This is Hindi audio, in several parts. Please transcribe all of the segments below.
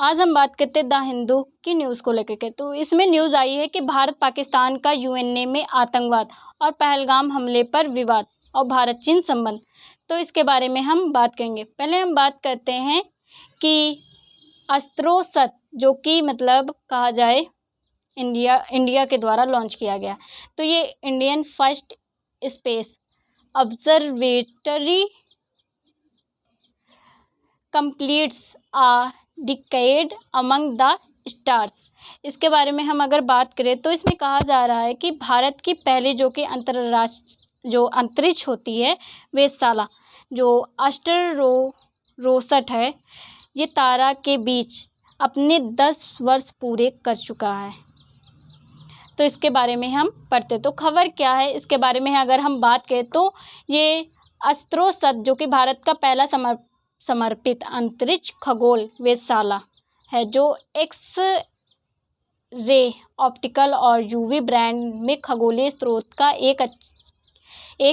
आज हम बात करते हैं द हिंदू की न्यूज़ को लेकर के। तो इसमें न्यूज़ आई है कि भारत पाकिस्तान का यूएनए में आतंकवाद और पहलगाम हमले पर विवाद और भारत चीन संबंध। तो इसके बारे में हम बात करेंगे। पहले हम बात करते हैं कि अस्त्रोसत जो कि मतलब कहा जाए इंडिया के द्वारा लॉन्च किया गया। तो ये Indian first space observatory completes a decade among the stars. इसके बारे में हम अगर बात करें तो इसमें कहा जा रहा है कि भारत की पहली जो कि अंतर्राष्ट्रीय जो अंतरिक्ष होती है वेधशाला जो रोसट है, ये तारा के बीच अपने 10 वर्ष पूरे कर चुका है। तो इसके बारे में हम पढ़ते तो खबर क्या है इसके बारे में अगर हम बात करें तो ये अस्त्रोसत जो कि भारत का पहला समर्पित अंतरिक्ष खगोल वेधशाला है जो एक्स रे ऑप्टिकल और यूवी ब्रैंड में खगोलीय स्रोत का एक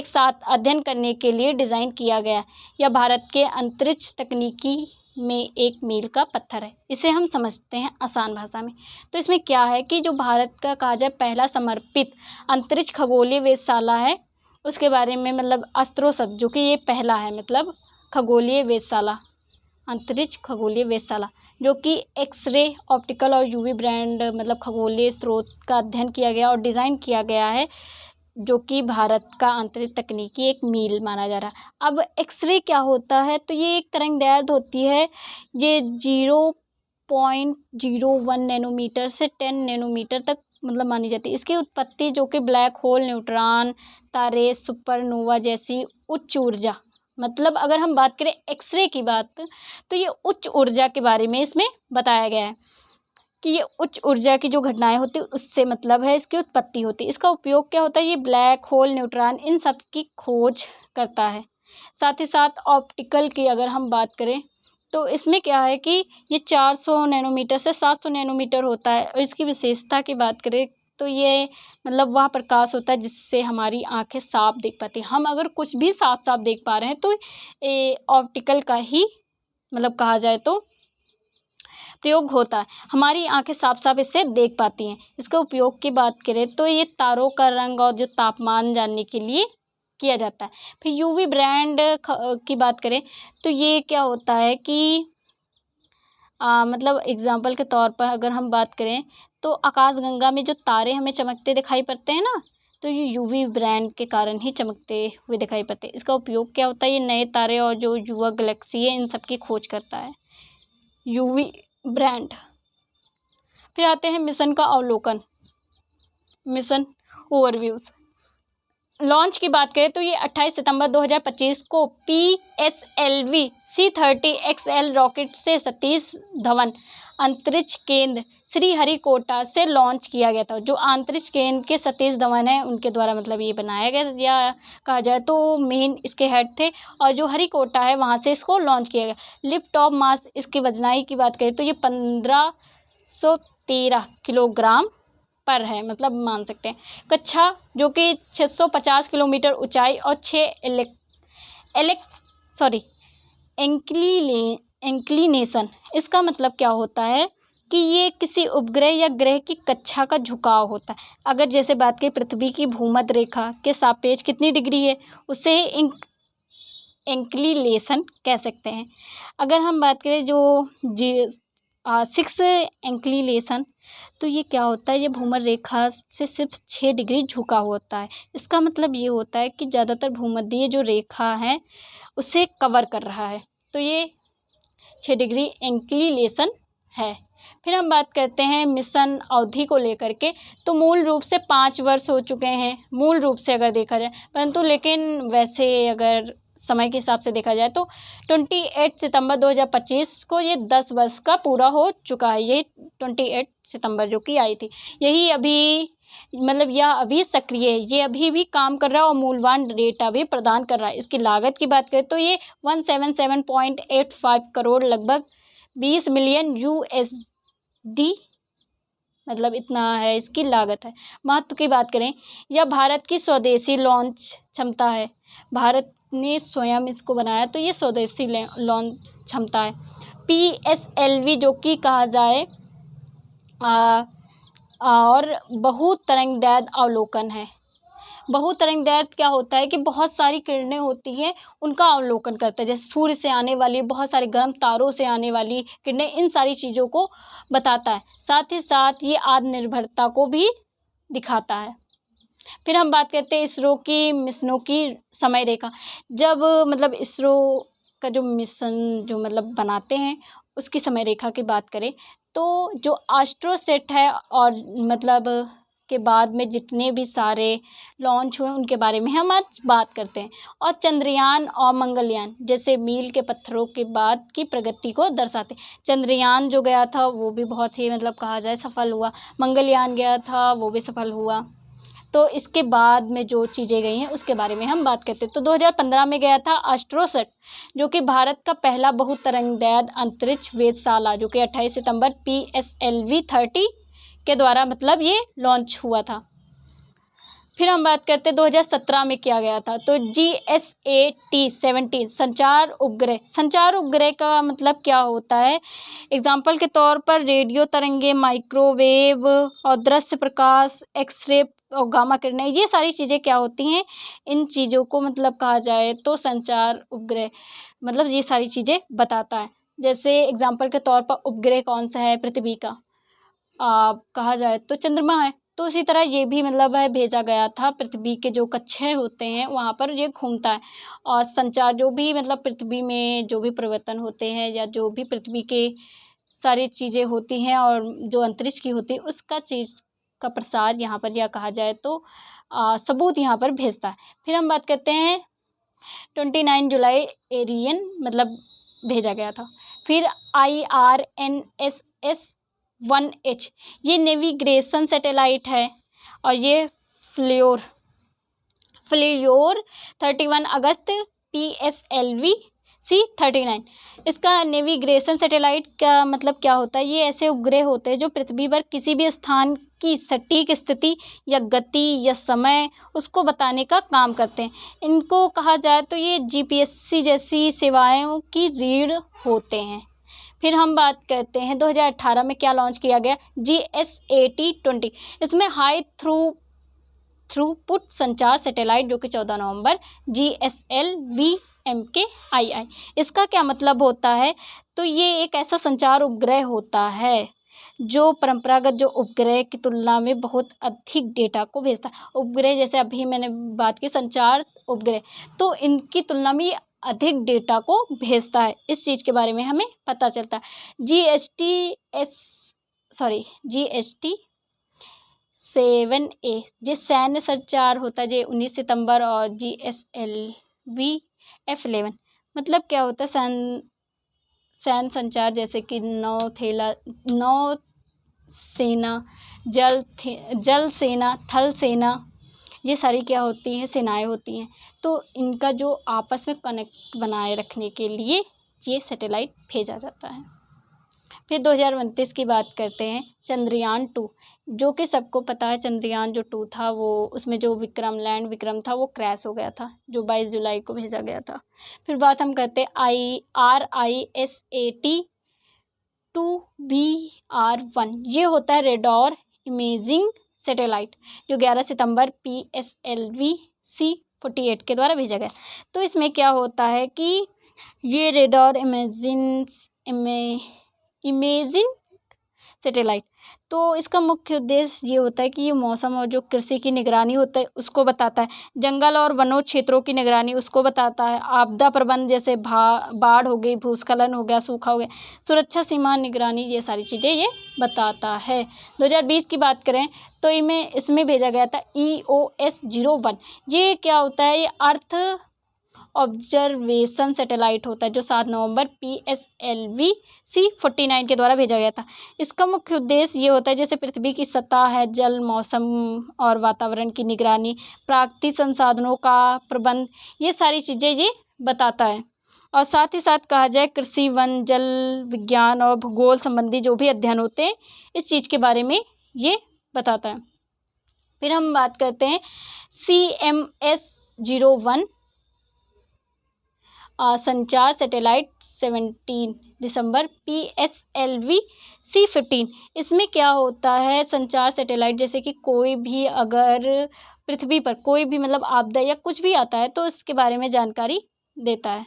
साथ अध्ययन करने के लिए डिज़ाइन किया गया। यह भारत के अंतरिक्ष तकनीकी में एक मील का पत्थर है। इसे हम समझते हैं आसान भाषा में। तो इसमें क्या है कि जो भारत का कहा जाए पहला समर्पित अंतरिक्ष खगोलीय वेधशाला है उसके बारे में मतलब अस्त्रोसत जो कि ये पहला है मतलब खगोलीय वेधशाला अंतरिक्ष खगोलीय वेधशाला जो कि एक्सरे ऑप्टिकल और यूवी ब्रैंड मतलब खगोलीय स्रोत का अध्ययन किया गया और डिज़ाइन किया गया है जो कि भारत का अंतरिक्ष तकनीकी एक मील माना जा रहा है। अब एक्सरे क्या होता है तो ये एक तरंगदैर्घ्य होती है, ये 0.01 नैनोमीटर से 10 नैनोमीटर तक मतलब मानी जाती है। इसकी उत्पत्ति जो कि ब्लैक होल, न्यूट्रॉन, तारे, सुपरनोवा जैसी उच्च ऊर्जा मतलब अगर हम बात करें एक्सरे की बात तो ये उच्च ऊर्जा के बारे में इसमें बताया गया है कि ये उच्च ऊर्जा की जो घटनाएं होती हैं उससे मतलब है इसकी उत्पत्ति होती है। इसका उपयोग क्या होता है, ये ब्लैक होल, न्यूट्रॉन इन सब की खोज करता है। साथ ही साथ ऑप्टिकल की अगर हम बात करें तो इसमें क्या है कि ये 400 नैनोमीटर से 700 नैनोमीटर होता है। और इसकी विशेषता की बात करें तो ये मतलब वह प्रकाश होता है जिससे हमारी आंखें साफ देख पाती हैं। हम अगर कुछ भी साफ साफ देख पा रहे हैं तो ये ऑप्टिकल का ही मतलब कहा जाए तो प्रयोग होता है। हमारी आंखें साफ साफ इससे देख पाती हैं। इसका उपयोग की बात करें तो ये तारों का रंग और जो तापमान जानने के लिए किया जाता है। फिर यूवी ब्रैंड की बात करें तो ये क्या होता है कि मतलब एग्जाम्पल के तौर पर अगर हम बात करें तो आकाशगंगा में जो तारे हमें चमकते दिखाई पड़ते हैं ना, तो ये यूवी ब्रैंड के कारण ही चमकते हुए दिखाई पड़ते हैं। इसका उपयोग क्या होता है, ये नए तारे और जो युवा गैलेक्सी है इन सब की खोज करता है यूवी ब्रैंड। फिर आते हैं मिशन का अवलोकन, मिशन ओवरव्यूज़। लॉन्च की बात करें तो ये 28 सितंबर 2025 को PSLV C30XL रॉकेट से सतीश धवन अंतरिक्ष केंद्र श्रीहरिकोटा से लॉन्च किया गया था। जो अंतरिक्ष केंद्र के सतीश धवन है उनके द्वारा मतलब ये बनाया गया या कहा जाए तो मेन इसके हेड थे। और जो हरिकोटा है वहाँ से इसको लॉन्च किया गया। लिफ्ट ऑफ मास इसकी वजनाई की बात करें तो ये 1513 किलोग्राम पर है मतलब मान सकते हैं। कक्षा जो कि 650 किलोमीटर ऊंचाई और 6 इंक्लिनेशन। इसका मतलब क्या होता है कि ये किसी उपग्रह या ग्रह की कक्षा का झुकाव होता है। अगर जैसे बात करें पृथ्वी की भूमध्य रेखा के सापेक्ष कितनी डिग्री है उससे इंक्लिनेशन कह सकते हैं। अगर हम बात करें जो 6 इंक्लिनेशन तो ये क्या होता है, ये भूमध्य रेखा से सिर्फ 6 डिग्री झुका होता है। इसका मतलब ये होता है कि ज़्यादातर भूमध्य जो रेखा है उसे कवर कर रहा है। तो ये 6 डिग्री इंक्लिनेशन है। फिर हम बात करते हैं मिशन अवधि को लेकर के तो मूल रूप से 5 वर्ष हो चुके हैं मूल रूप से अगर देखा जाए, परंतु लेकिन वैसे अगर समय के हिसाब से देखा जाए तो 28 सितंबर 2025 को ये 10 वर्ष का पूरा हो चुका है। ये 28 सितंबर जो कि आई थी, यही अभी मतलब यह अभी सक्रिय है, ये अभी भी काम कर रहा है और मूल्यवान डेटा भी प्रदान कर रहा है। इसकी लागत की बात करें तो ये 177.85 करोड़ लगभग 20 मिलियन USD मतलब इतना है इसकी लागत है। महत्व की बात करें, यह भारत की स्वदेशी लॉन्च क्षमता है। भारत ने स्वयं इसको बनाया तो ये स्वदेशी लॉन्च क्षमता है। PSLV जो कि कहा जाए और बहुतरंगदैर्घ्य अवलोकन है। बहुतरंगदैर्घ्य क्या होता है कि बहुत सारी किरणें होती हैं, उनका अवलोकन करता है। जैसे सूर्य से आने वाली बहुत सारे गर्म तारों से आने वाली किरणें, इन सारी चीज़ों को बताता है। साथ ही साथ ये आत्मनिर्भरता को भी दिखाता है। फिर हम बात करते हैं इसरो की मिशनों की समय रेखा। जब मतलब इसरो का जो मिशन जो मतलब बनाते हैं उसकी समय रेखा की बात करें तो जो एस्ट्रोसेट है और मतलब के बाद में जितने भी सारे लॉन्च हुए उनके बारे में हम आज बात करते हैं। और चंद्रयान और मंगलयान जैसे मील के पत्थरों के बाद की प्रगति को दर्शाते। चंद्रयान जो गया था वो भी बहुत ही मतलब कहा जाए सफल हुआ, मंगलयान गया था वो भी सफल हुआ। तो इसके बाद में जो चीज़ें गई हैं उसके बारे में हम बात करते हैं। तो 2015 में गया था एस्ट्रोसेट जो कि भारत का पहला बहुतरंगदैर्घ्य अंतरिक्ष वेधशाला जो कि 28 सितंबर PSLV 30 के द्वारा मतलब ये लॉन्च हुआ था। फिर हम बात करते हैं 2017 में किया गया था। तो GSAT-17 संचार उपग्रह का मतलब क्या होता है। एग्जाम्पल के तौर पर रेडियो तरंगे, माइक्रोवेव और दृश्य प्रकाश, एक्सरे और गामा किरणें, ये सारी चीज़ें क्या होती हैं, इन चीज़ों को मतलब कहा जाए तो संचार उपग्रह मतलब ये सारी चीज़ें बताता है। जैसे एग्जाम्पल के तौर पर उपग्रह कौन सा है, पृथ्वी का कहा जाए तो चंद्रमा है। तो इसी तरह ये भी मतलब है भेजा गया था, पृथ्वी के जो कक्षाएँ होते हैं वहाँ पर ये घूमता है। और संचार जो भी मतलब पृथ्वी में जो भी परिवर्तन होते हैं या जो भी पृथ्वी के सारी चीज़ें होती हैं और जो अंतरिक्ष की होती है उसका चीज़ का प्रसार यहाँ पर या कहा जाए तो सबूत यहाँ पर भेजता है। फिर हम बात करते हैं 29 जुलाई एरियन मतलब भेजा गया था। फिर IRNSS-1H ये नेविगेशन सैटेलाइट है और ये फ्लियोर 31 अगस्त PSLV-C-39 इसका नेविगेशन सैटेलाइट का मतलब क्या होता है। ये ऐसे उपग्रह होते हैं जो पृथ्वी पर किसी भी स्थान की सटीक स्थिति या गति या समय उसको बताने का काम करते हैं। इनको कहा जाए तो ये GPSC जैसी सेवाओं की रीढ़ होते हैं। फिर हम बात करते हैं 2018 में क्या लॉन्च किया गया, GSAT-20 इसमें हाई थ्रूपुट संचार सैटेलाइट जो कि 14 नवंबर GSLV-MKII इसका क्या मतलब होता है। तो ये एक ऐसा संचार उपग्रह होता है जो परंपरागत जो उपग्रह की तुलना में बहुत अधिक डेटा को भेजता है। उपग्रह जैसे अभी मैंने बात की संचार उपग्रह, तो इनकी तुलना में ये अधिक डेटा को भेजता है। इस चीज़ के बारे में हमें पता चलता है। GST-7A ये सैन्य संचार होता है, ये 19 सितंबर और GSLV-F11 मतलब क्या होता है, सैन्य संचार जैसे कि नौसेना, जल सेना, थल सेना, ये सारी क्या होती हैं, सेनाएं होती हैं। तो इनका जो आपस में कनेक्ट बनाए रखने के लिए ये सैटेलाइट भेजा जाता है। फिर 2029 की बात करते हैं, चंद्रयान 2 जो कि सबको पता है चंद्रयान जो 2 था वो उसमें जो लैंड विक्रम था वो क्रैश हो गया था, जो 22 जुलाई को भेजा गया था। फिर बात हम करते हैं RISAT-2BR1 ये होता है रेडार इमेजिंग सैटेलाइट जो 11 सितंबर PSLV-C-48 के द्वारा भेजा गया। तो इसमें क्या होता है कि ये रेडार इमेजिंग सैटेलाइट, तो इसका मुख्य उद्देश्य ये होता है कि ये मौसम और जो कृषि की निगरानी होता है उसको बताता है, जंगल और वनों क्षेत्रों की निगरानी उसको बताता है, आपदा प्रबंधन जैसे बाढ़ हो गई, भूस्खलन हो गया, सूखा हो गया, सुरक्षा सीमा निगरानी, ये सारी चीज़ें ये बताता है। 2020 की बात करें तो इसमें भेजा गया था EOS-01 ये क्या होता है, ये अर्थ ऑब्जर्वेशन सैटेलाइट होता है जो 7 नवंबर PSLV-C-49 के द्वारा भेजा गया था। इसका मुख्य उद्देश्य ये होता है जैसे पृथ्वी की सतह है, जल, मौसम और वातावरण की निगरानी, प्राकृतिक संसाधनों का प्रबंध, ये सारी चीज़ें ये बताता है। और साथ ही साथ कहा जाए कृषि, वन, जल विज्ञान और भूगोल संबंधी जो भी अध्ययन होते हैं इस चीज़ के बारे में ये बताता है। फिर हम बात करते हैं CMS-01 संचार सैटेलाइट 17 दिसंबर PSLV C-15। इसमें क्या होता है, संचार सैटेलाइट, जैसे कि कोई भी अगर पृथ्वी पर कोई भी मतलब आपदा या कुछ भी आता है तो इसके बारे में जानकारी देता है।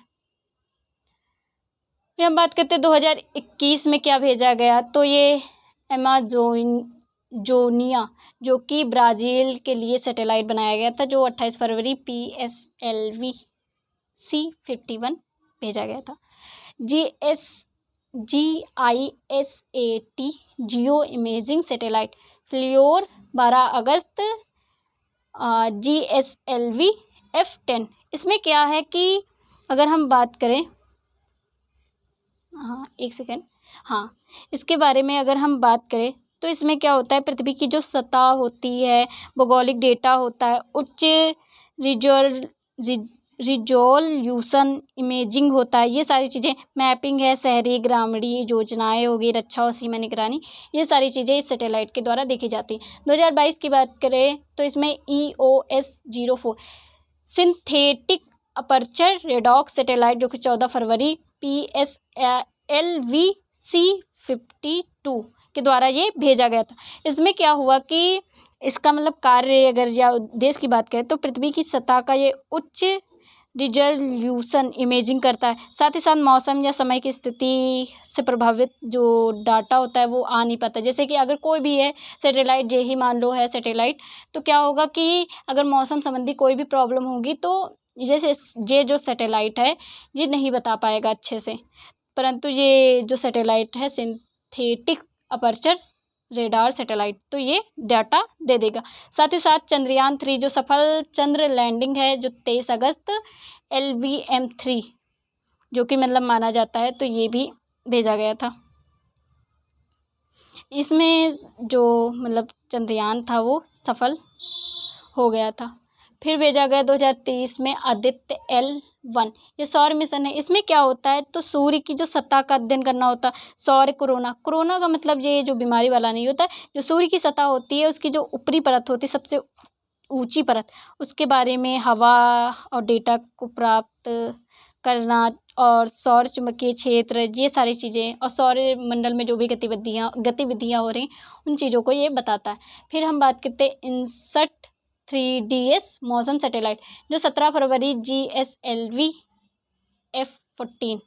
फिर हम बात करते हैं 2021 में क्या भेजा गया, तो ये एमाजोनिया जो कि ब्राज़ील के लिए सैटेलाइट बनाया गया था, जो 28 फरवरी PSLV C-51 भेजा गया था। GISAT जियो इमेजिंग सैटेलाइट फ्लियोर 12 अगस्त GSLV F-10। इसमें क्या है कि अगर हम बात करें, हाँ एक सेकेंड, हाँ इसके बारे में अगर हम बात करें तो इसमें क्या होता है, पृथ्वी की जो सतह होती है, भौगोलिक डेटा होता है, उच्च रिजोल्यूशन इमेजिंग होता है, ये सारी चीज़ें, मैपिंग है, शहरी ग्रामीण योजनाएं होगी, रक्षा और सीमा निगरानी, ये सारी चीज़ें इस सैटेलाइट के द्वारा देखी जाती हैं। 2022 की बात करें तो इसमें EOS-04 सिंथेटिक अपर्चर रेडॉक सैटेलाइट जो कि 14 फरवरी PSLV C-52 के द्वारा ये भेजा गया था। इसमें क्या हुआ कि इसका मतलब कार्य अगर या उद्देश्य की बात करें तो पृथ्वी की सतह का ये उच्च रिजोल्यूशन इमेजिंग करता है, साथ ही साथ मौसम या समय की स्थिति से प्रभावित जो डाटा होता है वो आ नहीं पाता। जैसे कि अगर कोई भी है सैटेलाइट, ये ही मान लो है सैटेलाइट, तो क्या होगा कि अगर मौसम संबंधी कोई भी प्रॉब्लम होगी तो जैसे ये जो सैटेलाइट है ये नहीं बता पाएगा अच्छे से, परंतु ये जो सैटेलाइट है सिंथेटिक अपर्चर रेडार सैटेलाइट तो ये डाटा दे देगा। साथ ही साथ चंद्रयान 3 जो सफल चंद्र लैंडिंग है जो 23 अगस्त LVM-3 जो कि मतलब माना जाता है, तो ये भी भेजा गया था। इसमें जो मतलब चंद्रयान था वो सफल हो गया था। फिर भेजा गया 2023 में आदित्य L1, ये सौर मिशन है। इसमें क्या होता है, तो सूर्य की जो सतह का अध्ययन करना होता है। सौर कोरोना का मतलब ये जो बीमारी वाला नहीं होता है, जो सूर्य की सतह होती है उसकी जो ऊपरी परत होती है, सबसे ऊंची परत, उसके बारे में हवा और डेटा को प्राप्त करना, और सौर चुंबकीय क्षेत्र, ये सारी चीज़ें, और सौर मंडल में जो भी गतिविधियाँ हो रही उन चीज़ों को ये बताता है। फिर हम बात करते हैं INSAT 3DS मौसम सैटेलाइट जो 17 फरवरी GSLV F-14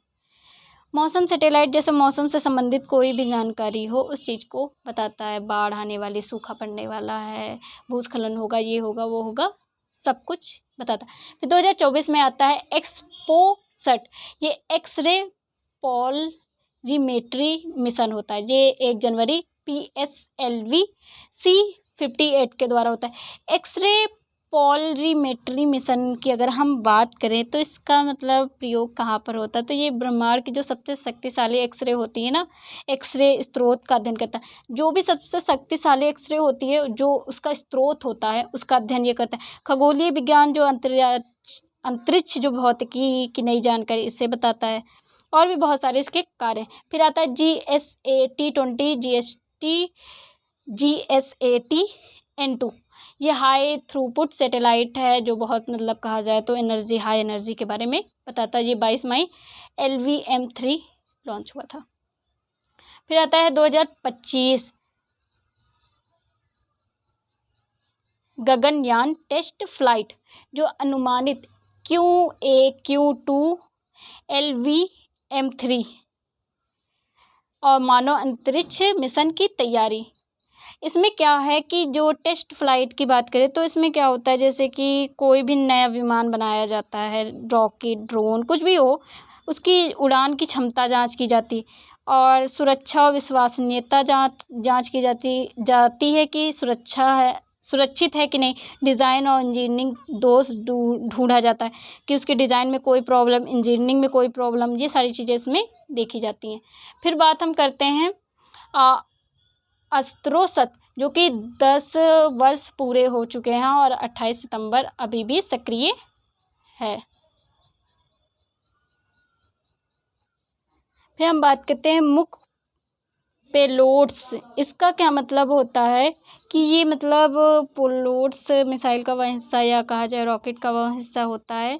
मौसम सैटेलाइट, जैसे मौसम से संबंधित कोई भी जानकारी हो उस चीज़ को बताता है। बाढ़ आने वाली, सूखा पड़ने वाला है, भूस्खलन होगा, ये होगा वो होगा, सब कुछ बताता है। फिर 2024 में आता है एक्सपोसैट, ये एक्सरे पोलरीमेट्री मिशन होता है। ये 1 जनवरी PSLV C-58 के द्वारा होता है। एक्सरे पोलरीमेट्री मिशन की अगर हम बात करें तो इसका मतलब प्रयोग कहाँ पर होता है, तो ये ब्रह्मांड की जो सबसे शक्तिशाली एक्सरे होती है ना, एक्सरे स्रोत का अध्ययन करता है। जो भी सबसे शक्तिशाली एक्सरे होती है, जो उसका स्रोत होता है उसका अध्ययन ये करता है। खगोलीय विज्ञान जो अंतरिक्ष जो भौतिकी की नई जानकारी इसे बताता है, और भी बहुत सारे इसके कार्य हैं। फिर आता है GSAT-20 GSAT-N2, ये हाई थ्रूपुट सैटेलाइट है जो बहुत मतलब कहा जाए तो एनर्जी, हाई एनर्जी के बारे में बताता है। ये 22 मई LVM-3 लॉन्च हुआ था। फिर आता है 2025 गगनयान टेस्ट फ्लाइट जो अनुमानित QAQ-2 LVM-3 और मानव अंतरिक्ष मिशन की तैयारी। इसमें क्या है कि जो टेस्ट फ्लाइट की बात करें तो इसमें क्या होता है, जैसे कि कोई भी नया विमान बनाया जाता है, रॉकेट, ड्रोन, कुछ भी हो, उसकी उड़ान की क्षमता जांच की जाती, और सुरक्षा और विश्वसनीयता जांच की जाती है कि सुरक्षित है कि नहीं। डिज़ाइन और इंजीनियरिंग दोष ढूंढा जाता है कि उसके डिज़ाइन में कोई प्रॉब्लम, इंजीनियरिंग में कोई प्रॉब्लम, ये सारी चीज़ें इसमें देखी जाती हैं। फिर बात हम करते हैं एस्ट्रोसैट जो कि 10 वर्ष पूरे हो चुके हैं और 28 सितंबर अभी भी सक्रिय है। फिर हम बात करते हैं मुख्य पेलोड्स, इसका क्या मतलब होता है कि ये मतलब पेलोड्स मिसाइल का वह हिस्सा या कहा जाए रॉकेट का वह हिस्सा होता है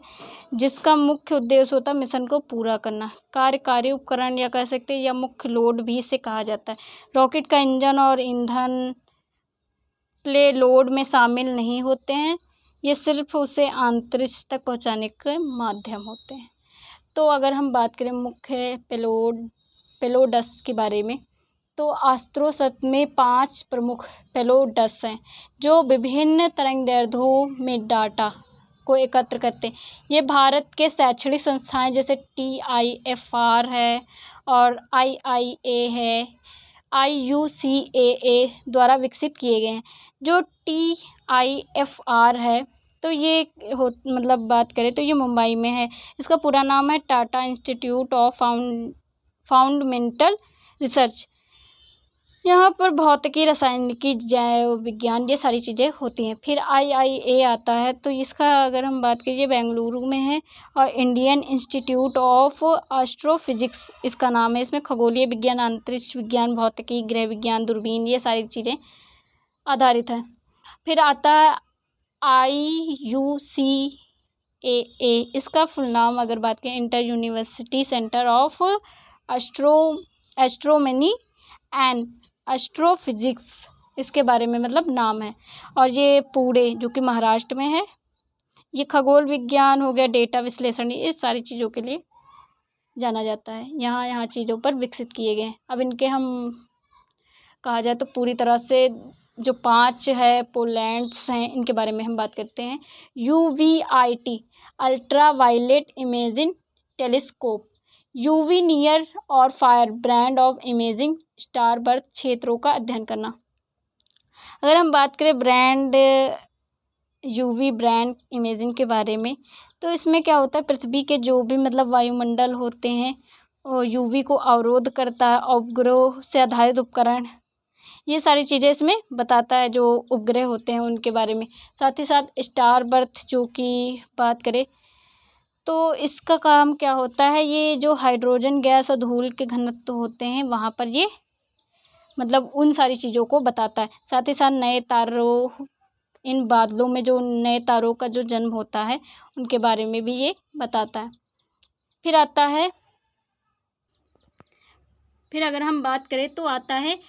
जिसका मुख्य उद्देश्य होता है मिशन को पूरा करना। कार्यकारी उपकरण या कह सकते हैं या मुख्य लोड भी इसे कहा जाता है। रॉकेट का इंजन और ईंधन पेलोड में शामिल नहीं होते हैं, ये सिर्फ उसे अंतरिक्ष तक पहुंचाने के माध्यम होते हैं। तो अगर हम बात करें मुख्य पेलोड्स के बारे में, तो एस्ट्रोसैट में 5 प्रमुख पेलोड्स हैं जो विभिन्न तरंगदैर्ध्यों में डाटा को एकत्र करते हैं। ये भारत के शैक्षणिक संस्थाएं जैसे TIFR है और IIA है, IUCAA द्वारा विकसित किए गए हैं। जो TIFR है तो ये मतलब बात करें तो ये मुंबई में है। इसका पूरा नाम है Tata institute of fundamental research. यहाँ पर भौतिकी, रासायनिकी, जैव विज्ञान ये सारी चीज़ें होती हैं। फिर IIA आता है तो इसका अगर हम बात कीजिए बेंगलुरु में है और इंडियन इंस्टीट्यूट ऑफ एस्ट्रोफिजिक्स इसका नाम है। इसमें खगोलीय विज्ञान, अंतरिक्ष विज्ञान, भौतिकी, गृह विज्ञान, दूरबीन ये सारी चीज़ें आधारित है। फिर आता है IUCAA, इसका फुल नाम अगर बात करें inter university centre of astronomy and astrophysics इसके बारे में मतलब नाम है। और ये पूरे जो कि महाराष्ट्र में है, ये खगोल विज्ञान हो गया, डेटा विश्लेषण, इस सारी चीज़ों के लिए जाना जाता है। यहाँ चीज़ों पर विकसित किए गए हैं। अब इनके हम कहा जाए तो पूरी तरह से जो 5 है पोलैंड्स हैं इनके बारे में हम बात करते हैं। UVIT ultra violet imaging telescope, UV near और far band of imaging star birth क्षेत्रों का अध्ययन करना। अगर हम बात करें UV ब्रांड इमेजिंग के बारे में, तो इसमें क्या होता है पृथ्वी के जो भी मतलब वायुमंडल होते हैं और UV को अवरोध करता है। उपग्रह से आधारित उपकरण, ये सारी चीज़ें इसमें बताता है जो उपग्रह होते हैं उनके बारे में। साथ ही साथ स्टार बर्थ जो कि बात करें तो इसका काम क्या होता है, ये जो हाइड्रोजन गैस और धूल के घनत्व होते हैं वहाँ पर ये मतलब उन सारी चीज़ों को बताता है। साथ ही साथ नए तारों, इन बादलों में जो नए तारों का जो जन्म होता है उनके बारे में भी ये बताता है। फिर अगर हम बात करें तो आता है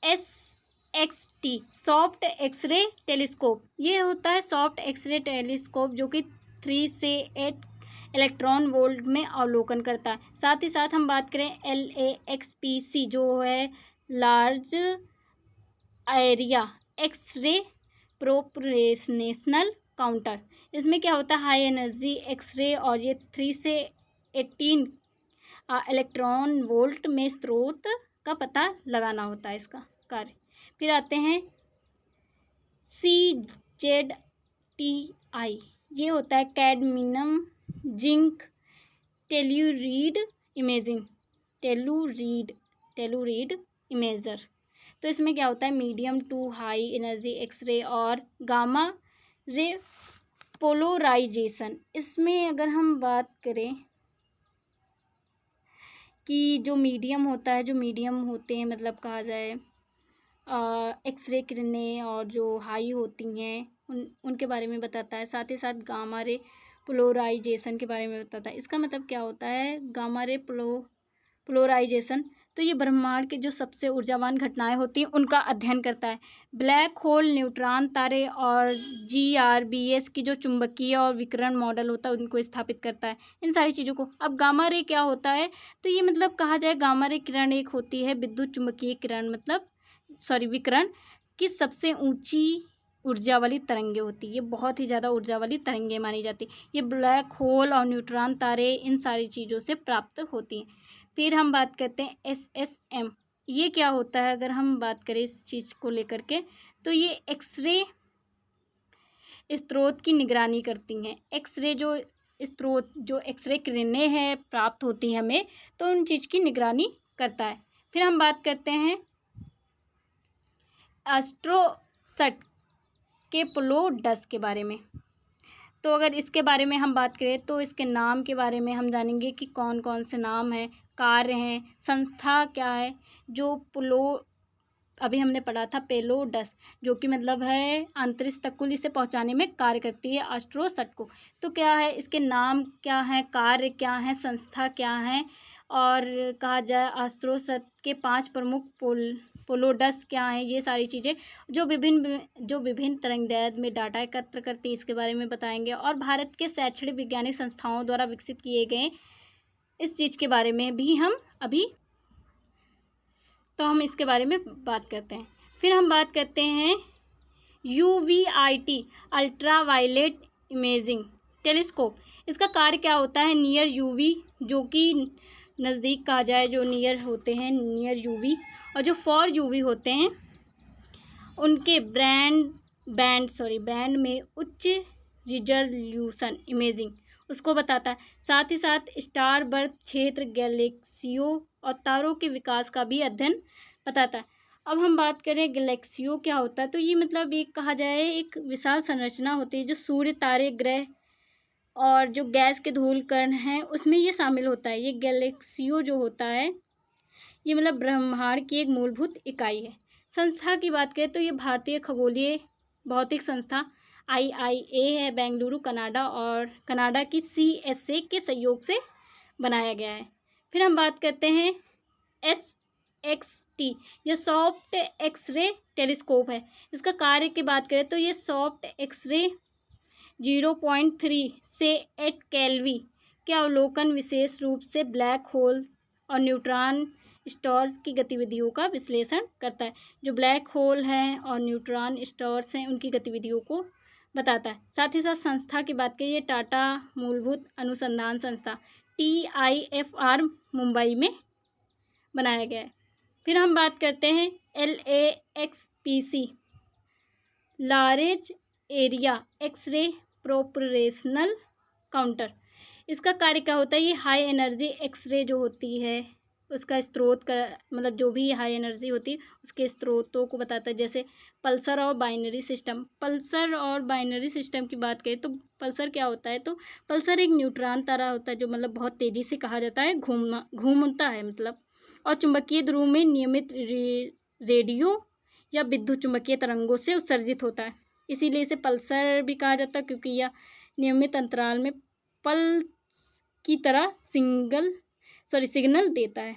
SXT सॉफ्ट एक्सरे टेलीस्कोप। ये होता है सॉफ्ट एक्सरे टेलीस्कोप जो कि 3 से 8 इलेक्ट्रॉन वोल्ट में अवलोकन करता है। साथ ही साथ हम बात करें LAXPC जो है large area X-ray proportional counter. इसमें क्या होता है हाई एनर्जी एक्सरे और ये 3 से 18 इलेक्ट्रॉन वोल्ट में स्रोत का पता लगाना होता है इसका कार्य। फिर आते हैं CZTI, ये होता है कैडमियम जिंक टेलुरीड इमेजर। तो इसमें क्या होता है medium to high energy X-ray और गामा रे पोलराइजेशन। इसमें अगर हम बात करें कि जो मीडियम होता है, जो मीडियम होते हैं मतलब कहा जाए एक्सरे किरणें और जो हाई होती हैं उनके बारे में बताता है। साथ ही साथ गामा रे पोलराइजेशन के बारे में बताता है। इसका मतलब क्या होता है गामा रे पोलराइजेशन, तो ये ब्रह्मांड के जो सबसे ऊर्जावान घटनाएं होती हैं उनका अध्ययन करता है। ब्लैक होल, न्यूट्रॉन तारे और GRBS की जो चुंबकीय और विकिरण मॉडल होता है उनको स्थापित करता है, इन सारी चीज़ों को। अब गामा रे क्या होता है, तो ये मतलब कहा जाए गामा रे किरण एक होती है विद्युत चुंबकीय किरण विकिरण की सबसे ऊंची ऊर्जा वाली तरंगें होती है। ये बहुत ही ज़्यादा ऊर्जा वाली तरंगें मानी जाती है। ये ब्लैक होल और न्यूट्रॉन तारे इन सारी चीज़ों से प्राप्त होती हैं। फिर हम बात करते हैं SSM, ये क्या होता है अगर हम बात करें इस चीज़ को लेकर के, तो ये एक्सरे स्रोत की निगरानी करती हैं। एक्सरे जो स्रोत जो एक्सरे किरणें हैं प्राप्त होती हैं हमें, तो उन चीज़ की निगरानी करता है। फिर हम बात करते हैं एस्ट्रोसैट के पेलोड्स के बारे में। तो अगर इसके बारे में हम बात करें तो इसके नाम के बारे में हम जानेंगे कि कौन कौन से नाम हैं। कार्य हैं। संस्था क्या है, जो अभी हमने पढ़ा था पेलोडस, जो कि मतलब है अंतरिक्ष तक को इसे पहुंचाने में कार्य करती है एस्ट्रोसैट को। तो क्या है, इसके नाम क्या है, कार्य क्या है, संस्था क्या है, और कहा जाए एस्ट्रोसैट के 5 प्रमुख पोलोडस क्या हैं, ये सारी चीज़ें जो विभिन्न तरंगदैर्ध्य में डाटा एकत्र करती है, इसके बारे में बताएंगे। और भारत के शैक्षणिक वैज्ञानिक संस्थाओं द्वारा विकसित किए गए इस चीज़ के बारे में भी हम इसके बारे में बात करते हैं। फिर हम बात करते हैं UVIT अल्ट्रावायलेट इमेजिंग टेलीस्कोप। इसका कार्य क्या होता है, नियर यूवी, जो कि नज़दीक कहा जाए, जो नियर होते हैं नियर यूवी, और जो फॉर यूवी होते हैं उनके बैंड में उच्च रिजोल्यूशन इमेजिंग उसको बताता है। साथ ही साथ स्टार बर्थ क्षेत्र, गैलेक्सियों और तारों के विकास का भी अध्ययन बताता है। अब हम बात करें गैलेक्सियों क्या होता है, तो ये मतलब एक कहा जाए एक विशाल संरचना होती है जो सूर्य, तारे, ग्रह और जो गैस के धूल कण हैं उसमें ये शामिल होता है। ये गैलेक्सियों जो होता है ये मतलब ब्रह्मांड की एक मूलभूत इकाई है। संस्था की बात करें तो ये भारतीय खगोलीय भौतिक संस्था IIA है, बेंगलुरु कनाडा, और कनाडा की CSA के सहयोग से बनाया गया है। फिर हम बात करते हैं SXT, यह सॉफ्ट एक्सरे टेलीस्कोप है। इसका कार्य की बात करें तो ये सॉफ्ट एक्सरे 0.3 से 8 केल्वी के अवलोकन विशेष रूप से ब्लैक होल और न्यूट्रॉन स्टार्स की गतिविधियों का विश्लेषण करता है। जो ब्लैक होल हैं और न्यूट्रॉन स्टार्स हैं उनकी गतिविधियों को बताता है। साथ ही साथ संस्था की बात करिए, टाटा मूलभूत अनुसंधान संस्था TIFR मुंबई में बनाया गया है। फिर हम बात करते हैं LAXPC large area x-ray proportional counter. इसका कार्य क्या होता है, ये हाई एनर्जी एक्सरे जो होती है उसका स्रोत का मतलब जो भी हाई एनर्जी होती है उसके स्रोतों को बताता है। जैसे पल्सर और बाइनरी सिस्टम की बात करें तो पल्सर क्या होता है, तो पल्सर एक न्यूट्रॉन तारा होता है जो मतलब बहुत तेज़ी से कहा जाता है घूमता है मतलब, और चुंबकीय ध्रुव में नियमित रेडियो या विद्युत चुंबकीय तरंगों से उत्सर्जित होता है। इसीलिए इसे पल्सर भी कहा जाता है, क्योंकि यह नियमित अंतराल में पल्स की तरह सिग्नल देता है,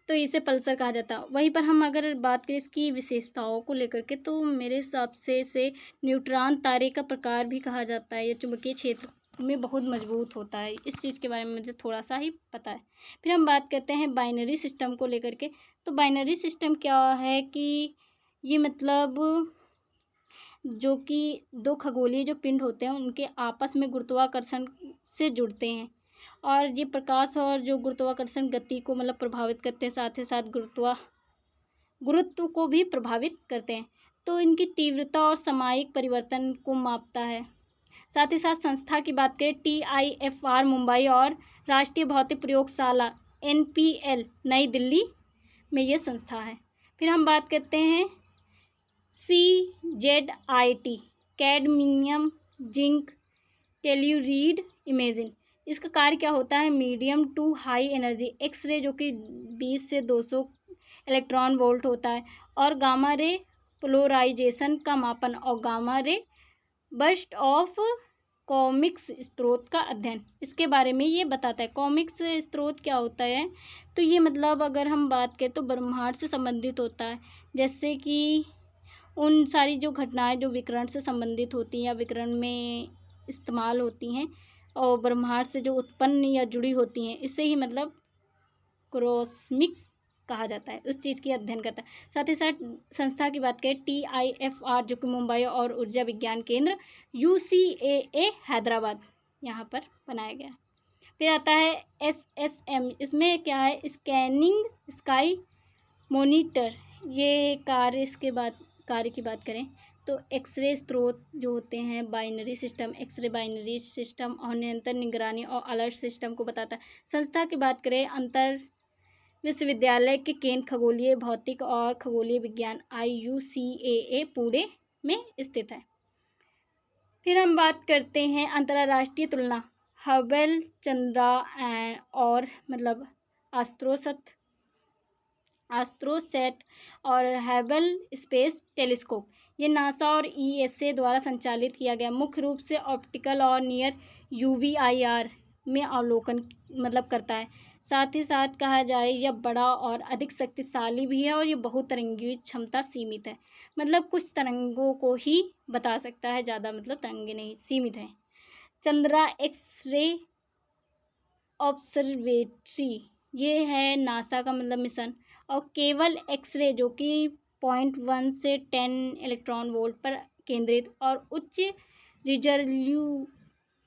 तो इसे पल्सर कहा जाता है। वहीं पर हम अगर बात करें इसकी विशेषताओं को लेकर के, तो मेरे हिसाब से इसे न्यूट्रॉन तारे का प्रकार भी कहा जाता है। यह चुंबकीय क्षेत्र में बहुत मजबूत होता है। इस चीज़ के बारे में मुझे थोड़ा सा ही पता है। फिर हम बात करते हैं बाइनरी सिस्टम को लेकर के। तो बाइनरी सिस्टम क्या है कि ये मतलब जो कि 2 खगोलीय जो पिंड होते हैं उनके आपस में गुरुत्वाकर्षण से जुड़ते हैं, और ये प्रकाश और जो गुरुत्वाकर्षण गति को मतलब प्रभावित करते हैं, साथ ही साथ गुरुत्व को भी प्रभावित करते हैं। तो इनकी तीव्रता और सामयिक परिवर्तन को मापता है। साथ ही साथ संस्था की बात करें TIFR मुंबई और राष्ट्रीय भौतिक प्रयोगशाला NPL नई दिल्ली में ये संस्था है। फिर हम बात करते हैं CZIT cadmium zinc telluride imaging. इसका कार्य क्या होता है, medium to high energy X-ray जो कि 20 से 200 इलेक्ट्रॉन वोल्ट होता है, और गामा रे पोलराइजेशन का मापन और गामा रे बर्स्ट ऑफ कॉमिक्स स्रोत का अध्ययन, इसके बारे में ये बताता है। कॉमिक्स स्रोत क्या होता है, तो ये मतलब अगर हम बात करें तो ब्रह्मांड से संबंधित होता है। जैसे कि उन सारी जो घटनाएं जो विकिरण से संबंधित होती हैं या विकिरण में इस्तेमाल होती हैं और ब्रह्मांड से जो उत्पन्न या जुड़ी होती हैं, इससे ही मतलब कॉस्मिक कहा जाता है, उस चीज़ की अध्ययन करता है। साथ ही साथ संस्था की बात करें TIFR जो कि मुंबई और ऊर्जा विज्ञान केंद्र UCAA हैदराबाद यहाँ पर बनाया गया है। फिर आता है SSM, इसमें क्या है, स्कैनिंग स्काई मॉनिटर। ये कार्य की बात करें तो एक्सरे स्रोत जो होते हैं एक्सरे बाइनरी सिस्टम और निरंतर निगरानी और अलर्ट सिस्टम को बताता है। संस्था की बात करें अंतर विश्वविद्यालय के केंद्र खगोलीय भौतिक और खगोलीय विज्ञान IUCAA पुणे में स्थित है। फिर हम बात करते हैं अंतर्राष्ट्रीय तुलना हबल, चंद्रा और मतलब एस्ट्रोसैट और हबल स्पेस टेलीस्कोप, ये नासा और ईएसए द्वारा संचालित किया गया मुख्य रूप से ऑप्टिकल और नियर यूवीआईआर में अवलोकन मतलब करता है। साथ ही साथ कहा जाए यह बड़ा और अधिक शक्तिशाली भी है और ये बहुतरंगी क्षमता सीमित है, मतलब कुछ तरंगों को ही बता सकता है, ज़्यादा मतलब तरंगे नहीं, सीमित है। चंद्रा एक्स रे ऑब्जर्वेटरी, ये है नासा का मतलब मिशन, और केवल एक्सरे जो कि 0.1 से 10 इलेक्ट्रॉन वोल्ट पर केंद्रित और उच्च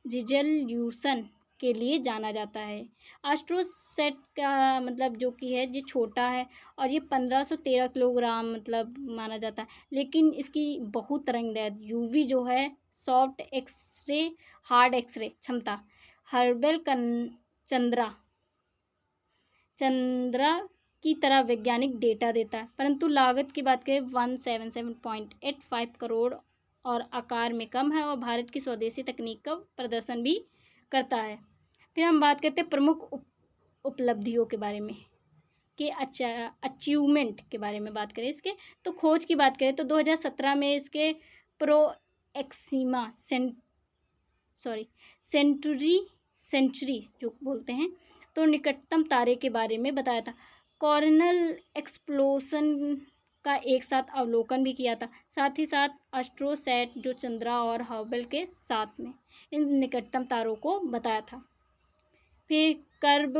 रिजोल्यूशन के लिए जाना जाता है। एस्ट्रोसैट का मतलब जो कि है ये छोटा है और ये 1513 किलोग्राम मतलब माना जाता है, लेकिन इसकी बहुत तरंगदैर्घ्य यूवी जो है सॉफ्ट एक्सरे हार्ड एक्सरे क्षमता हर्बल चंद्रा चंद्रा की तरह वैज्ञानिक डेटा देता है, परंतु लागत की बात करें 177.85 करोड़ और आकार में कम है और भारत की स्वदेशी तकनीक का प्रदर्शन भी करता है। फिर हम बात करते हैं प्रमुख उपलब्धियों के बारे में कि अचीवमेंट के बारे में बात करें इसके, तो खोज की बात करें तो 2017 में इसके प्रोएक्सिमा सेंचुरी जो बोलते हैं तो निकटतम तारे के बारे में बताया था। कॉर्नल एक्सप्लोसन का एक साथ अवलोकन भी किया था, साथ ही साथ एस्ट्रोसैट जो चंद्रा और हबल के साथ में इन निकटतम तारों को बताया था। फिर कर्ब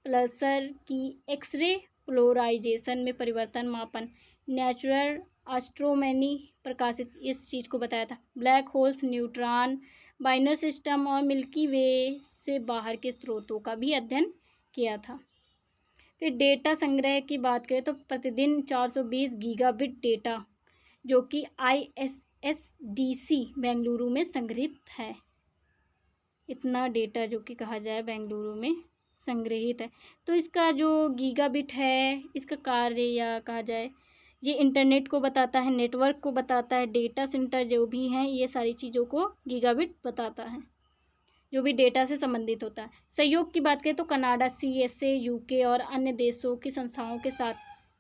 प्लसर की एक्सरे पोलराइजेशन में परिवर्तन मापन नेचुरल एस्ट्रोनॉमी प्रकाशित इस चीज़ को बताया था। Black holes, neutron, binary system और मिल्की वे से बाहर के स्रोतों का भी अध्ययन किया था। फिर डेटा संग्रह की बात करें तो प्रतिदिन 420 गीगाबिट डेटा जो कि ISSDC बेंगलुरु में संग्रहित है। इतना डेटा जो कि कहा जाए बेंगलुरु में संग्रहित है। तो इसका जो गीगाबिट है इसका कार्य या कहा जाए ये इंटरनेट को बताता है, नेटवर्क को बताता है, डेटा सेंटर जो भी हैं ये सारी चीज़ों को गीगाबिट बताता है, जो भी डेटा से संबंधित होता है। सहयोग की बात करें तो कनाडा, CSA, UK और अन्य देशों की संस्थाओं के साथ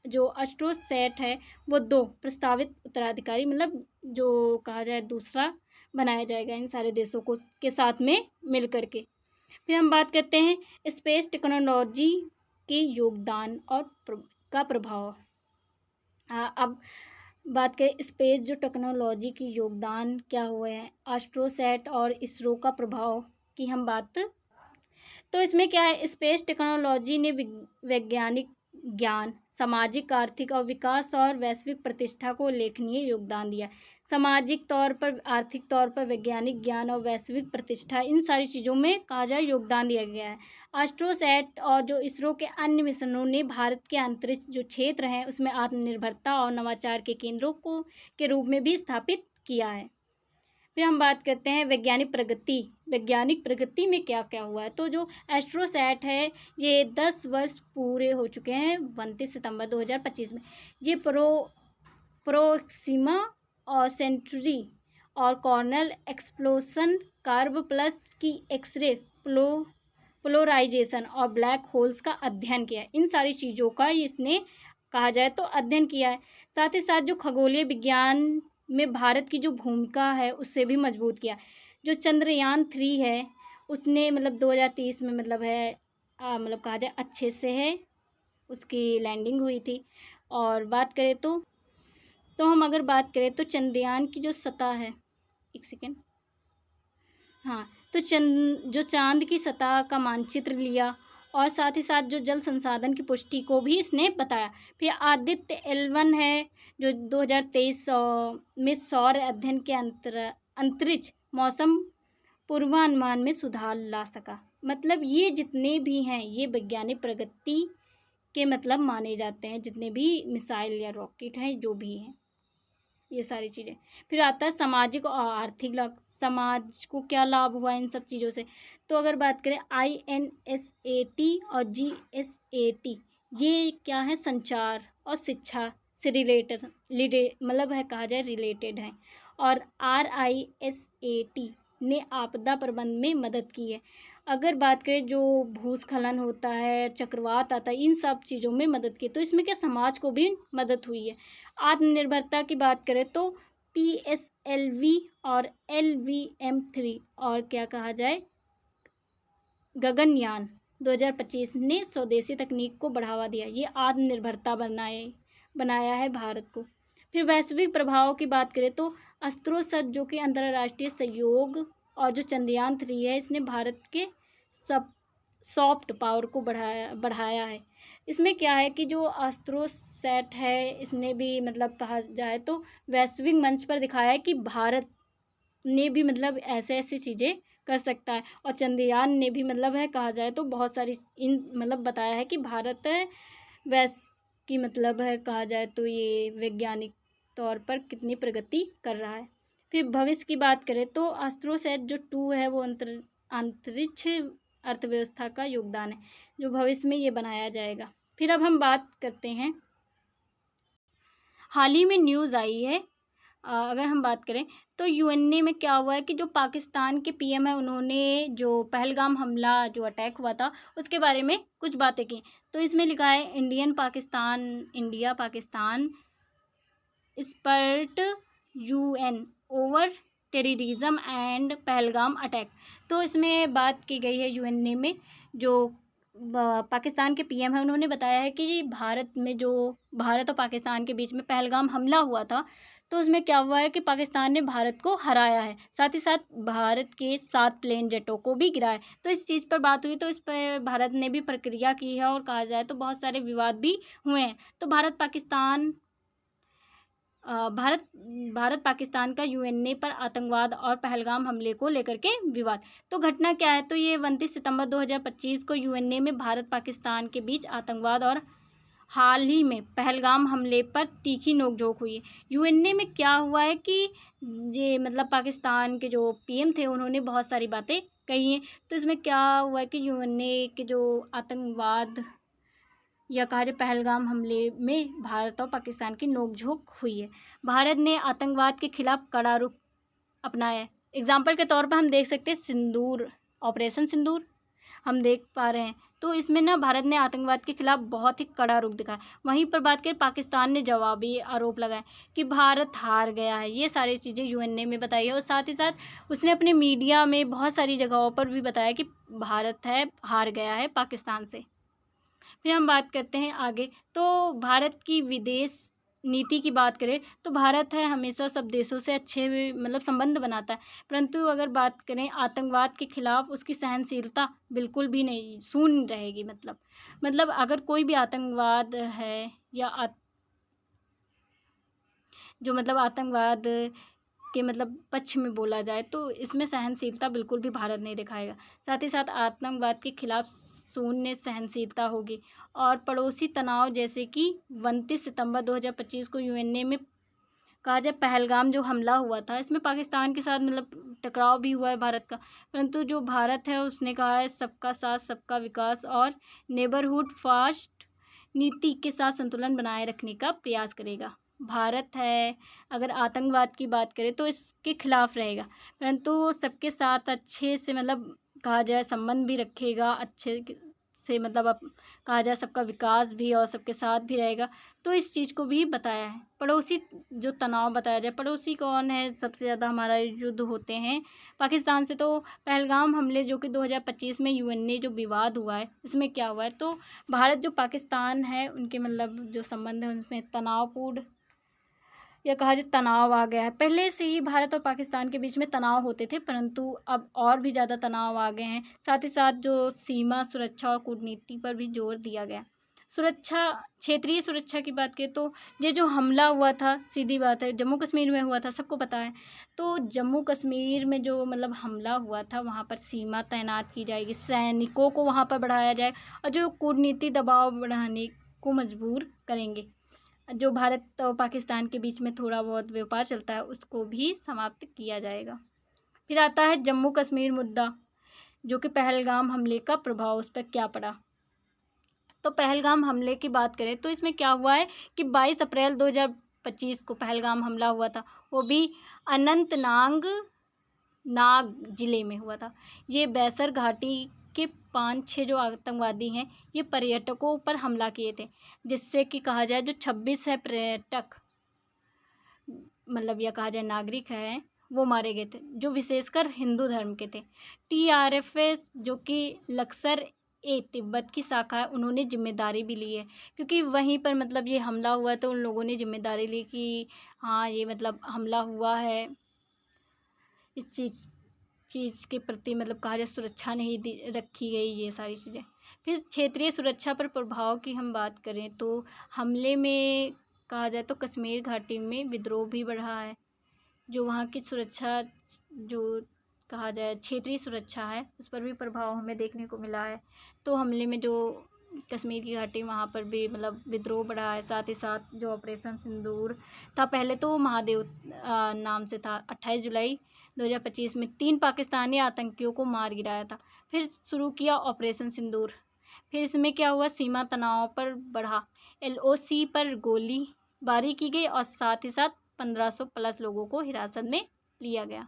जो एस्ट्रोसैट है वो 2 प्रस्तावित उत्तराधिकारी मतलब जो कहा जाए दूसरा बनाया जाएगा इन सारे देशों को के साथ में मिल करके। फिर हम बात करते हैं स्पेस टेक्नोलॉजी के योगदान और का प्रभाव। अब बात करें स्पेस जो टेक्नोलॉजी की योगदान क्या हुए हैं एस्ट्रोसैट और इसरो का प्रभाव की हम बात, तो इसमें क्या है स्पेस टेक्नोलॉजी ने वैज्ञानिक ज्ञान, सामाजिक, आर्थिक और विकास और वैश्विक प्रतिष्ठा को उल्लेखनीय योगदान दिया। सामाजिक तौर पर, आर्थिक तौर पर, वैज्ञानिक ज्ञान और वैश्विक प्रतिष्ठा इन सारी चीज़ों में कहा जाए योगदान दिया गया है। एस्ट्रोसैट और जो इसरो के अन्य मिशनों ने भारत के अंतरिक्ष जो क्षेत्र हैं उसमें आत्मनिर्भरता और नवाचार के केंद्रों को के रूप में भी स्थापित किया है। फिर हम बात करते हैं वैज्ञानिक प्रगति में क्या क्या हुआ है। तो जो एस्ट्रोसैट है ये 10 वर्ष पूरे हो चुके हैं 29 सितंबर 2025 में। ये प्रोक्सिमा और सेंचुरी और कॉर्नल एक्सप्लोसन, कार्ब प्लस की एक्सरे पोलराइजेशन और ब्लैक होल्स का अध्ययन किया है। इन सारी चीज़ों का इसने कहा जाए तो अध्ययन किया है। साथ ही साथ जो खगोलीय विज्ञान में भारत की जो भूमिका है उससे भी मजबूत किया। जो चंद्रयान 3 है उसने मतलब 2030 में मतलब है मतलब कहा जाए अच्छे से है उसकी लैंडिंग हुई थी। और बात करें तो हम अगर बात करें तो चंद्रयान की जो सतह है, एक सेकेंड, हाँ, तो जो चांद की सतह का मानचित्र लिया और साथ ही साथ जो जल संसाधन की पुष्टि को भी इसने बताया। फिर आदित्य L1 है जो 2023 में सौर अध्ययन के अंतरिक्ष मौसम पूर्वानुमान में सुधार ला सका। मतलब ये जितने भी हैं ये वैज्ञानिक प्रगति के मतलब माने जाते हैं, जितने भी मिसाइल या रॉकेट हैं जो भी हैं ये सारी चीज़ें। फिर आता है सामाजिक और आर्थिक लाभ। समाज को क्या लाभ हुआ इन सब चीज़ों से, तो अगर बात करें INSAT और GSAT ये क्या है संचार और शिक्षा से मतलब है कहा जाए रिलेटेड है। और RISAT ने आपदा प्रबंधन में मदद की है। अगर बात करें जो भूस्खलन होता है, चक्रवात आता है, इन सब चीज़ों में मदद की। तो इसमें क्या समाज को भी मदद हुई है। आत्मनिर्भरता की बात करें तो PSLV और LVM-3 और क्या कहा जाए गगनयान 2025 ने स्वदेशी तकनीक को बढ़ावा दिया। ये आत्मनिर्भरता बनाया है भारत को। फिर वैश्विक प्रभाव की बात करें तो अस्त्रोसत जो कि अंतर्राष्ट्रीय सहयोग और जो चंद्रयान-3 है इसने भारत के सब सॉफ्ट पावर को बढ़ाया है। इसमें क्या है कि जो अस्त्रोसैट है इसने भी मतलब कहा जाए तो वैश्विक मंच पर दिखाया है कि भारत ने भी मतलब ऐसे-ऐसी चीज़ें कर सकता है। और चंद्रयान ने भी मतलब है कहा जाए तो बहुत सारी इन मतलब बताया है कि भारत वैस की मतलब है कहा जाए तो ये वैज्ञानिक तौर पर कितनी प्रगति कर रहा है। फिर भविष्य की बात करें तो एस्ट्रोसैट जो 2 है वो अंतरिक्ष अर्थव्यवस्था का योगदान है, जो भविष्य में ये बनाया जाएगा। फिर अब हम बात करते हैं, हाल ही में न्यूज़ आई है अगर हम बात करें तो यूएनए में क्या हुआ है कि जो पाकिस्तान के पीएम है उन्होंने जो पहलगाम हमला जो अटैक हुआ था उसके बारे में कुछ बातें की। तो इसमें लिखा है India Pakistan expert UN over terrorism and Pahalgam attack. तो इसमें बात की गई है यूएनए में जो पाकिस्तान के पीएम है उन्होंने बताया है कि भारत और पाकिस्तान के बीच में पहलगाम हमला हुआ था तो उसमें क्या हुआ है कि पाकिस्तान ने भारत को हराया है, साथ ही साथ भारत के 7 प्लेन जेटों को भी गिराया। तो इस चीज़ पर बात हुई तो इस पर भारत ने भी प्रतिक्रिया की है और कहा जाए तो बहुत सारे विवाद भी हुए हैं। तो भारत पाकिस्तान का यूएनए पर आतंकवाद और पहलगाम हमले को लेकर के विवाद। तो घटना क्या है तो ये 29 सितंबर 2025 को यूएनए में भारत पाकिस्तान के बीच आतंकवाद और हाल ही में पहलगाम हमले पर तीखी नोकझोंक हुई है। यूएनए में क्या हुआ है कि ये मतलब पाकिस्तान के जो पीएम थे उन्होंने बहुत सारी बातें कही हैं। तो इसमें क्या हुआ है कि यूएनए के जो आतंकवाद या कहा जाए पहलगाम हमले में भारत और पाकिस्तान की नोकझोंक हुई है। भारत ने आतंकवाद के खिलाफ कड़ा रुख अपनाया है। एग्जाम्पल के तौर पर हम देख सकते हैं ऑपरेशन सिंदूर हम देख पा रहे हैं। तो इसमें ना भारत ने आतंकवाद के खिलाफ बहुत ही कड़ा रुख दिखाया। वहीं पर बात करें पाकिस्तान ने जवाबी आरोप लगाए कि भारत हार गया है। ये सारी चीज़ें यूएनए में बताई है और साथ ही साथ उसने अपने मीडिया में बहुत सारी जगहों पर भी बताया कि भारत हार गया है पाकिस्तान से। फिर हम बात करते हैं आगे तो भारत की विदेश नीति की बात करें तो भारत हमेशा सब देशों से अच्छे मतलब संबंध बनाता है, परंतु अगर बात करें आतंकवाद के खिलाफ उसकी सहनशीलता बिल्कुल भी नहीं शून्य रहेगी। मतलब अगर कोई भी आतंकवाद है या जो मतलब आतंकवाद के मतलब पक्ष में बोला जाए तो इसमें सहनशीलता बिल्कुल भी भारत नहीं दिखाएगा। साथ ही साथ आतंकवाद के खिलाफ शून्य सहनशीलता होगी। और पड़ोसी तनाव जैसे कि 29 सितंबर 2025 को यूएनए में कहा जाए पहलगाम जो हमला हुआ था इसमें पाकिस्तान के साथ मतलब टकराव भी हुआ है भारत का, परंतु जो भारत है उसने कहा है सबका साथ सबका विकास और नेबरहुड फास्ट नीति के साथ संतुलन बनाए रखने का प्रयास करेगा। भारत अगर आतंकवाद की बात करें तो इसके खिलाफ रहेगा, परंतु वो सबके साथ अच्छे से मतलब कहा जाए संबंध भी रखेगा, अच्छे से मतलब अब कहा जाए सबका विकास भी और सबके साथ भी रहेगा। तो इस चीज़ को भी बताया है। पड़ोसी जो तनाव बताया जाए, पड़ोसी कौन है सबसे ज़्यादा हमारा युद्ध होते हैं पाकिस्तान से। तो पहलगाम हमले जो कि 2025 में यूएनए जो विवाद हुआ है इसमें क्या हुआ है तो भारत जो पाकिस्तान है उनके मतलब जो संबंध है उनमें तनावपूर्ण या कहा जाए तनाव आ गया है। पहले से ही भारत और पाकिस्तान के बीच में तनाव होते थे, परंतु अब और भी ज़्यादा तनाव आ गए हैं। साथ ही साथ जो सीमा सुरक्षा और कूटनीति पर भी जोर दिया गया। क्षेत्रीय सुरक्षा की बात करें तो ये जो हमला हुआ था सीधी बात है जम्मू कश्मीर में हुआ था, सबको पता है। तो जम्मू कश्मीर में जो मतलब हमला हुआ था वहाँ पर सीमा तैनात की जाएगी, सैनिकों को वहाँ पर बढ़ाया जाए और जो कूटनीति दबाव बढ़ाने को मजबूर करेंगे। जो भारत और पाकिस्तान के बीच में थोड़ा बहुत व्यापार चलता है उसको भी समाप्त किया जाएगा। फिर आता है जम्मू कश्मीर मुद्दा जो कि पहलगाम हमले का प्रभाव उस पर क्या पड़ा। तो पहलगाम हमले की बात करें तो इसमें क्या हुआ है कि 22 अप्रैल 2025 को पहलगाम हमला हुआ था, वो भी अनंतनाग नाग ज़िले में हुआ था। ये बैसर घाटी के 5-6 जो आतंकवादी हैं, ये पर्यटकों पर हमला किए थे, जिससे कि कहा जाए जो 26 है पर्यटक, मतलब या कहा जाए नागरिक हैं, वो मारे गए थे, जो विशेषकर हिंदू धर्म के थे। टीआरएफएस जो कि लश्कर ए तिब्बत की शाखा है, उन्होंने ज़िम्मेदारी भी ली है, क्योंकि वहीं पर मतलब ये हमला हुआ तो उन लोगों ने ज़िम्मेदारी ली कि हाँ, ये मतलब हमला हुआ है। इस चीज़ के प्रति मतलब कहा जाए सुरक्षा नहीं दी रखी गई, ये सारी चीज़ें। फिर क्षेत्रीय सुरक्षा पर प्रभाव की हम बात करें तो हमले में कहा जाए तो कश्मीर घाटी में विद्रोह भी बढ़ा है। जो वहाँ की सुरक्षा, जो कहा जाए क्षेत्रीय सुरक्षा है, उस पर भी प्रभाव हमें देखने को मिला है। तो हमले में जो कश्मीर की घाटी, वहाँ पर भी मतलब विद्रोह बढ़ा है। साथ ही साथ जो ऑपरेशन सिंदूर था, पहले तो महादेव नाम से था। 28 जुलाई 2025 में 3 पाकिस्तानी आतंकियों को मार गिराया था। फिर शुरू किया ऑपरेशन सिंदूर। फिर इसमें क्या हुआ, सीमा तनाव पर बढ़ा, एलओसी पर गोलीबारी की गई और साथ ही साथ 1500 प्लस लोगों को हिरासत में लिया गया।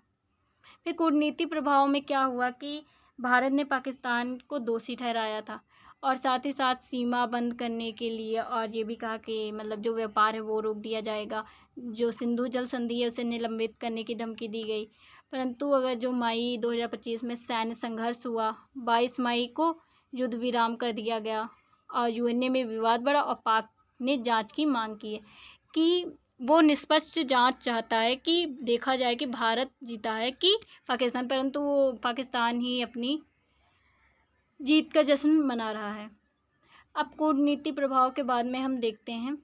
फिर कूटनीति प्रभाव में क्या हुआ कि भारत ने पाकिस्तान को दोषी ठहराया था और साथ ही साथ सीमा बंद करने के लिए, और ये भी कहा कि मतलब जो व्यापार है वो रोक दिया जाएगा। जो सिंधु जल संधि है उसे निलंबित करने की धमकी दी गई। परंतु अगर जो मई 2025 में सैन्य संघर्ष हुआ, 22 मई को युद्ध विराम कर दिया गया और यूएनए में विवाद बढ़ा और पाक ने जांच की मांग की है कि वो निष्पक्ष जांच चाहता है कि देखा जाए कि भारत जीता है कि पाकिस्तान, परंतु वो पाकिस्तान ही अपनी जीत का जश्न मना रहा है। अब कूटनीति प्रभाव के बाद में हम देखते हैं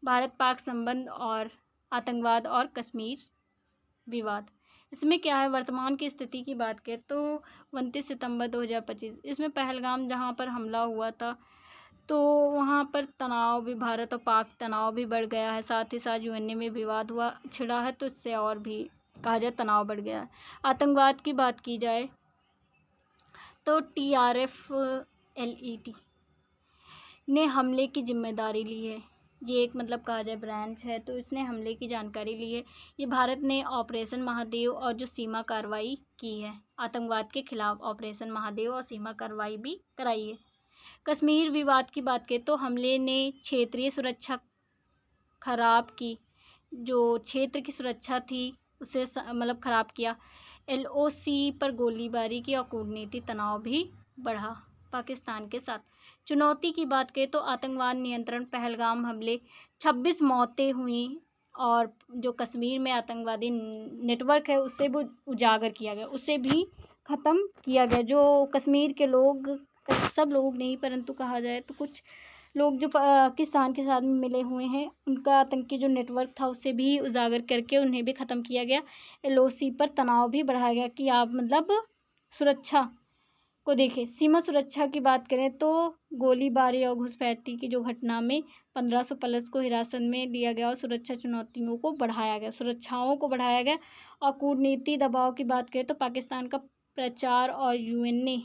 भारत पाक संबंध और आतंकवाद और कश्मीर विवाद। इसमें क्या है, वर्तमान की स्थिति की बात करें तो 29 सितंबर 2025 इसमें पहलगाम जहां पर हमला हुआ था, तो वहाँ पर तनाव भी, भारत और पाक तनाव भी बढ़ गया है। साथ ही साथ यूएनए में विवाद छिड़ा है, तो इससे और भी कहा जाए तनाव बढ़ गया है। आतंकवाद की बात की जाए तो TRFLET ने हमले की जिम्मेदारी ली है। ये एक मतलब कहा जाए ब्रांच है, तो इसने हमले की जानकारी ली है। ये भारत ने ऑपरेशन महादेव और जो सीमा कार्रवाई की है, आतंकवाद के खिलाफ ऑपरेशन महादेव और सीमा कार्रवाई भी कराई है। कश्मीर विवाद की बात करें तो हमले ने क्षेत्रीय सुरक्षा खराब की, जो क्षेत्र की सुरक्षा थी उसे मतलब ख़राब किया। एलओसी पर गोलीबारी की और कूटनीति तनाव भी बढ़ा पाकिस्तान के साथ। चुनौती की बात करें तो आतंकवाद नियंत्रण, पहलगाम हमले, 26 मौतें हुई और जो कश्मीर में आतंकवादी नेटवर्क है उसे भी उजागर किया गया, उसे भी ख़त्म किया गया। जो कश्मीर के लोग, सब लोग नहीं परंतु कहा जाए तो कुछ लोग जो पाकिस्तान के साथ मिले हुए हैं, उनका आतंकी जो नेटवर्क था उसे भी उजागर करके उन्हें भी ख़त्म किया गया। एलओसी पर तनाव भी बढ़ाया गया कि आप मतलब सुरक्षा को देखें। सीमा सुरक्षा की बात करें तो गोलीबारी और घुसपैठी की जो घटना में 1500 प्लस को हिरासत में लिया गया और सुरक्षा चुनौतियों को बढ़ाया गया, सुरक्षाओं को बढ़ाया गया। और कूटनीति दबाव की बात करें तो पाकिस्तान का प्रचार और यूएनए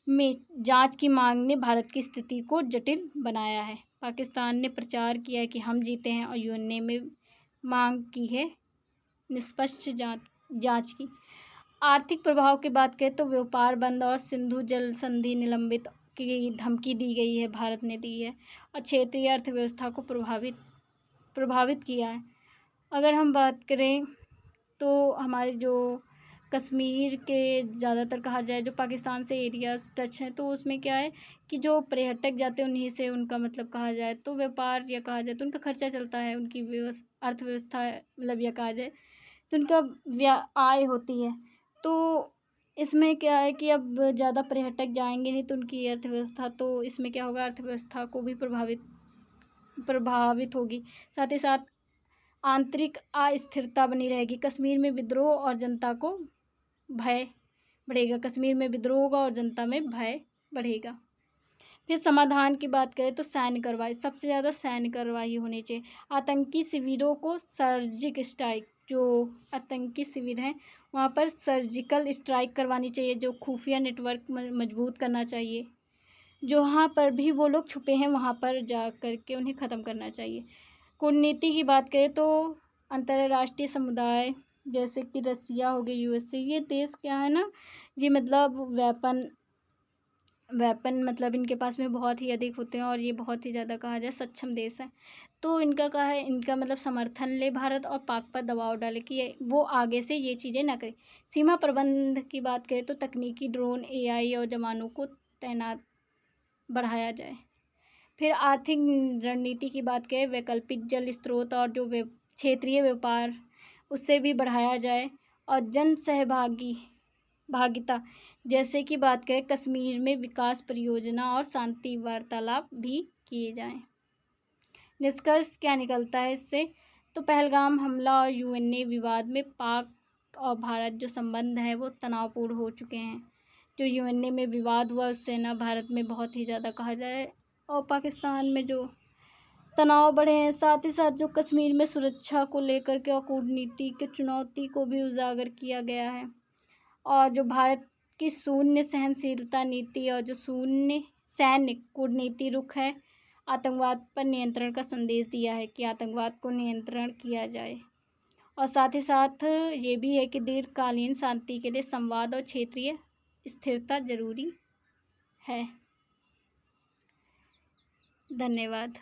में जांच की मांग ने भारत की स्थिति को जटिल बनाया है। पाकिस्तान ने प्रचार किया है कि हम जीते हैं और यूएनए में मांग की है निष्पक्ष जांच की। आर्थिक प्रभाव की बात करें तो व्यापार बंद और सिंधु जल संधि निलंबित की धमकी दी गई है, भारत ने दी है, और क्षेत्रीय अर्थव्यवस्था को प्रभावित किया है। अगर हम बात करें तो हमारे जो कश्मीर के ज़्यादातर कहा जाए जो पाकिस्तान से एरियाज टच हैं, तो उसमें क्या है कि जो पर्यटक जाते हैं उन्हीं से उनका मतलब कहा जाए तो व्यापार, या कहा जाए तो उनका खर्चा चलता है, उनकी अर्थव्यवस्था मतलब या कहा जाए तो उनका आय होती है। तो इसमें क्या है कि अब ज़्यादा पर्यटक जाएंगे नहीं तो उनकी अर्थव्यवस्था, तो इसमें क्या होगा, अर्थव्यवस्था को भी प्रभावित होगी। साथ ही साथ आंतरिक अस्थिरता बनी रहेगी। कश्मीर में विद्रोह और जनता को भय बढ़ेगा, कश्मीर में विद्रोह होगा और जनता में भय बढ़ेगा। फिर समाधान की बात करें तो सैन्य कार्रवाई, सबसे ज़्यादा सैन्य कार्रवाई होनी चाहिए। आतंकी शिविरों को सर्जिकल स्ट्राइक, जो आतंकी शिविर हैं वहाँ पर सर्जिकल स्ट्राइक करवानी चाहिए। जो खुफिया नेटवर्क मजबूत करना चाहिए, जहाँ पर भी वो लोग छुपे हैं वहाँ पर जा कर के उन्हें ख़त्म करना चाहिए। कूटनीति की बात करें तो अंतर्राष्ट्रीय समुदाय जैसे कि रसिया हो गया, यूएसए, ये देश क्या है ना, ये मतलब वेपन मतलब इनके पास में बहुत ही अधिक होते हैं और ये बहुत ही ज़्यादा कहा जाए सक्षम देश है। तो इनका क्या है, इनका मतलब समर्थन ले भारत और पाक पर दबाव डाले कि वो आगे से ये चीज़ें ना करें। सीमा प्रबंध की बात करें तो तकनीकी ड्रोन, एआई और जवानों को तैनात बढ़ाया जाए। फिर आर्थिक रणनीति की बात करें, वैकल्पिक जल स्रोत और जो क्षेत्रीय व्यापार उससे भी बढ़ाया जाए। और जन भागिता जैसे कि बात करें, कश्मीर में विकास परियोजना और शांति वार्तालाप भी किए जाएं। निष्कर्ष क्या निकलता है इससे? तो पहलगाम हमला और यूएनए विवाद में पाक और भारत जो संबंध है वो तनावपूर्ण हो चुके हैं। जो यूएनए में विवाद हुआ उससे ना भारत में बहुत ही ज़्यादा कहा जाए और पाकिस्तान में जो तनाव बढ़े हैं, साथ ही साथ जो कश्मीर में सुरक्षा को लेकर के और कूटनीति की चुनौती को भी उजागर किया गया है। और जो भारत की शून्य सहनशीलता नीति और जो शून्य सैन्य कूटनीति रुख है, आतंकवाद पर नियंत्रण का संदेश दिया है कि आतंकवाद को नियंत्रण किया जाए। और साथ ही साथ ये भी है कि दीर्घकालीन शांति के लिए संवाद और क्षेत्रीय स्थिरता जरूरी है। धन्यवाद।